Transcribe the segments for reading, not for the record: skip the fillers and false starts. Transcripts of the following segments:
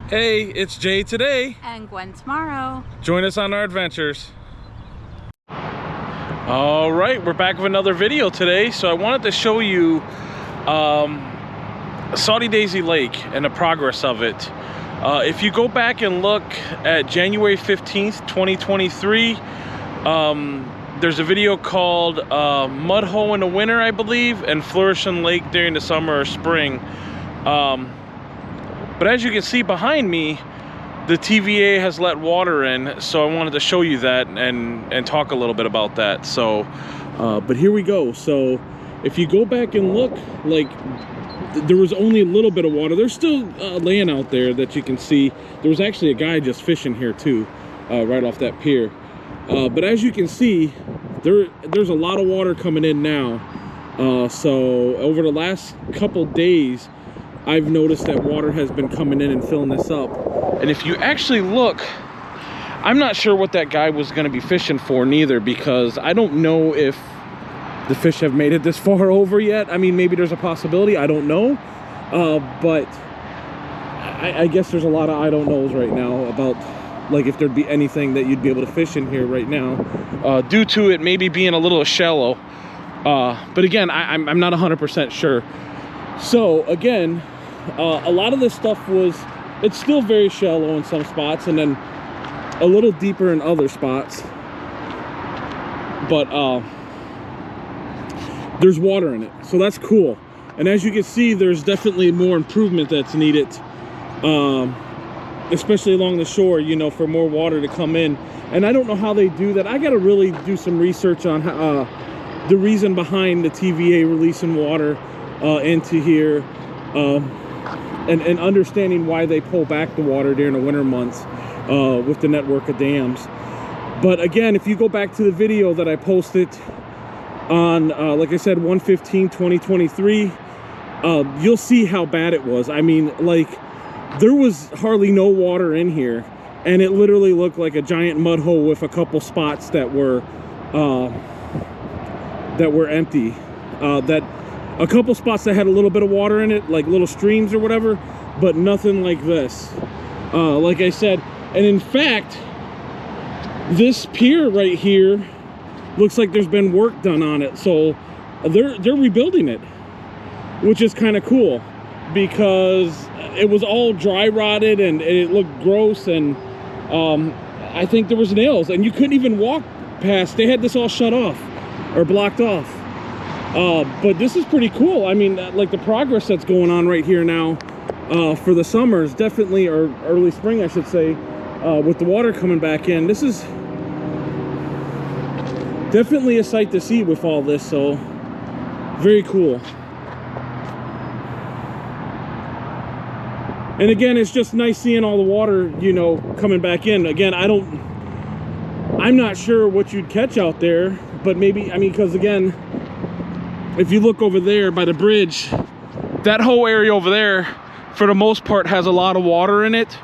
Hey, it's Jay today. And Gwen tomorrow. Join us on our adventures. All right, we're back with another video today. So I wanted to show you Soddy Daisy Lake and the progress of it. If you go back and look at January 15th, 2023, there's a video called Mud Hole in the Winter, I believe, and Flourishing Lake during the summer or spring. But as you can see behind me, the TVA has let water in, so I wanted to show you that and talk a little bit about that. So, but here we go. So if you go back and look, like, there was only a little bit of water. There's still land out there that you can see. There was actually a guy just fishing here too, right off that pier. But as you can see, there's a lot of water coming in now. So over the last couple days, I've noticed that water has been coming in and filling this up. And if you actually look, I'm not sure what that guy was going to be fishing for neither, because I don't know if the fish have made it this far over yet. I mean, maybe there's a possibility, I don't know. But I guess there's a lot of I don't knows right now about, like, if there'd be anything that you'd be able to fish in here right now, due to it maybe being a little shallow. But again, I'm not 100% sure. So again, a lot of this stuff it's still very shallow in some spots and then a little deeper in other spots. But there's water in it, so that's cool. And as you can see, there's definitely more improvement that's needed, especially along the shore, you know, for more water to come in. And I don't know how they do that. I got to really do some research on the reason behind the TVA releasing water into here, and understanding why they pull back the water during the winter months with the network of dams. But again, if you go back to the video that I posted on, like I said, 1/15/2023, you'll see how bad it was. I mean, like, there was hardly no water in here, and it literally looked like a giant mud hole with a couple spots that were empty. A couple spots that had a little bit of water in it, like little streams or whatever, but nothing like this. Like I said, and in fact, this pier right here looks like there's been work done on it. So they're rebuilding it, which is kind of cool, because it was all dry rotted and it looked gross, and I think there was nails and you couldn't even walk past. They had this all shut off or blocked off. But this is pretty cool. I mean, like, the progress that's going on right here now for the summers, definitely, or early spring, I should say, with the water coming back in. This is definitely a sight to see with all this, so very cool. And again, it's just nice seeing all the water, you know, coming back in. Again, I'm not sure what you'd catch out there, but maybe, I mean, because again, if you look over there by the bridge, that whole area over there, for the most part, has a lot of water in it.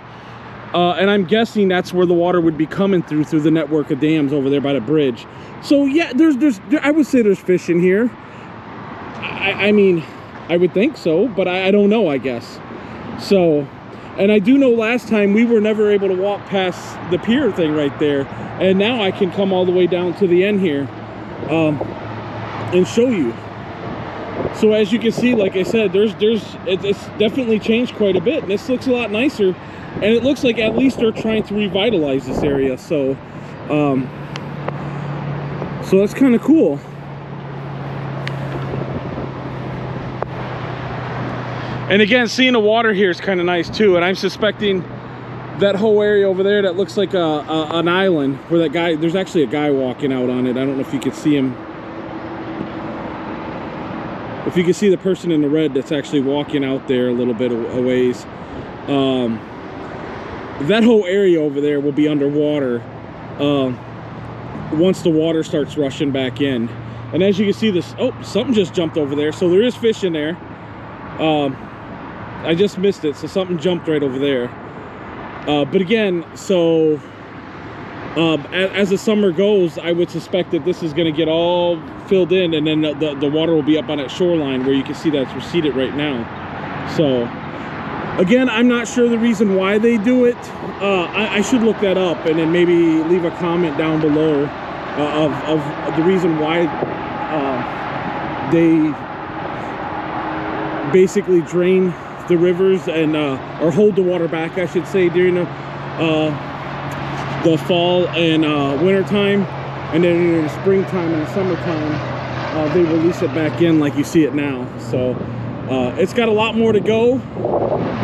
And I'm guessing that's where the water would be coming through the network of dams over there by the bridge. So yeah, I would say there's fish in here. I mean, I would think so, but I don't know, I guess. So, and I do know last time we were never able to walk past the pier thing right there. And now I can come all the way down to the end here and show you. So as you can see, like I said, it's definitely changed quite a bit, and this looks a lot nicer, and it looks like at least they're trying to revitalize this area. So so that's kind of cool. And again, seeing the water here is kind of nice too. And I'm suspecting that whole area over there that looks like an island, where that guy, there's actually a guy walking out on it. I don't know if you could see him. If you can see the person in the red that's actually walking out there a little bit a ways, that whole area over there will be underwater once the water starts rushing back in. And as you can see, this, oh, something just jumped over there, so there is fish in there. I just missed it, so something jumped right over there. But again, so as the summer goes, I would suspect that this is going to get all filled in, and then the water will be up on that shoreline where you can see that's receded right now. So Again, I'm not sure the reason why they do it. I should look that up and then maybe leave a comment down below of the reason why they basically drain the rivers and or hold the water back, I should say, during the fall and winter time, and then in the springtime and the summertime they release it back in like you see it now. So it's got a lot more to go,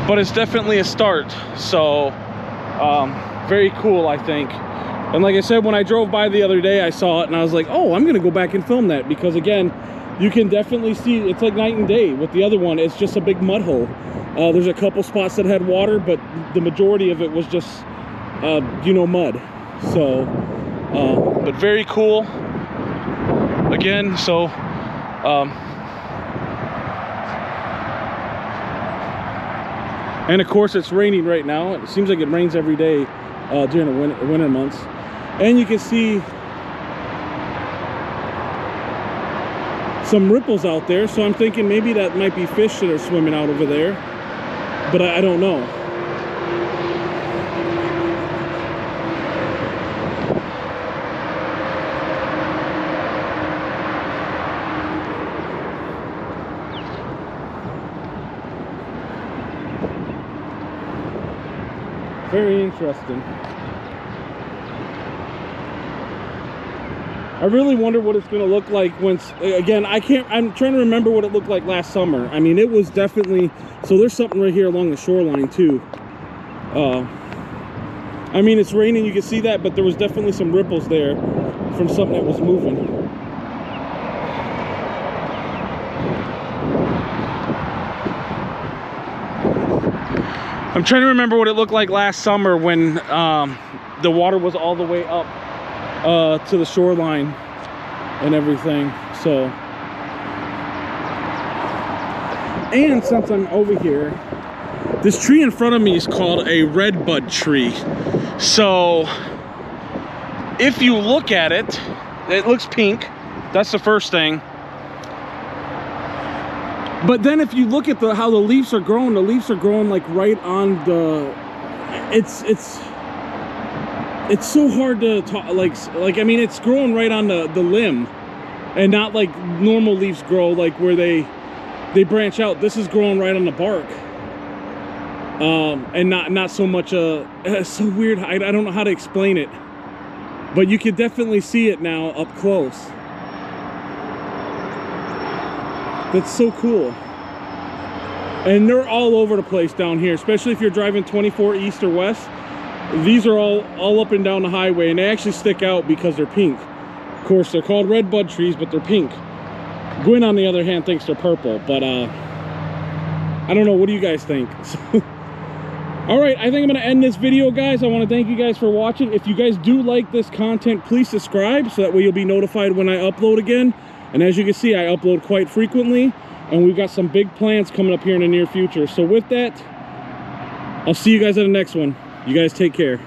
but it's definitely a start. So very cool, I think. And like I said, when I drove by the other day, I saw it and I was like, oh, I'm gonna go back and film that, because again, you can definitely see it's like night and day. With the other one, it's just a big mud hole. There's a couple spots that had water, but the majority of it was just you know, mud. So but very cool again. So and of course it's raining right now. It seems like it rains every day during the winter months. And you can see some ripples out there, so I'm thinking maybe that might be fish that are swimming out over there, but I don't know. Very interesting. I really wonder what it's going to look like once, again, I'm trying to remember what it looked like last summer. I mean, it was definitely, so there's something right here along the shoreline too. I mean, it's raining, you can see that, but there was definitely some ripples there from something that was moving. I'm trying to remember what it looked like last summer when the water was all the way up to the shoreline and everything. So, and since I'm over here, this tree in front of me is called a redbud tree. So if you look at it, it looks pink. That's the first thing. But then if you look at how the leaves are growing, the leaves are growing like right on the, it's so hard to talk, like I mean, it's growing right on the limb, and not like normal leaves grow, like where they branch out. This is growing right on the bark, and not so much. It's so weird. I don't know how to explain it, but you can definitely see it now up close. That's so cool. And they're all over the place down here, especially if you're driving 24 east or west. These are all up and down the highway, and they actually stick out because they're pink. Of course, they're called redbud trees, but they're pink. Gwen, on the other hand, thinks they're purple, but I don't know. What do you guys think? All right, I think I'm gonna end this video, guys. I want to thank you guys for watching. If you guys do like this content, please subscribe, so that way you'll be notified when I upload again. And as you can see, I upload quite frequently, and we've got some big plans coming up here in the near future. So with that, I'll see you guys at the next one. You guys take care.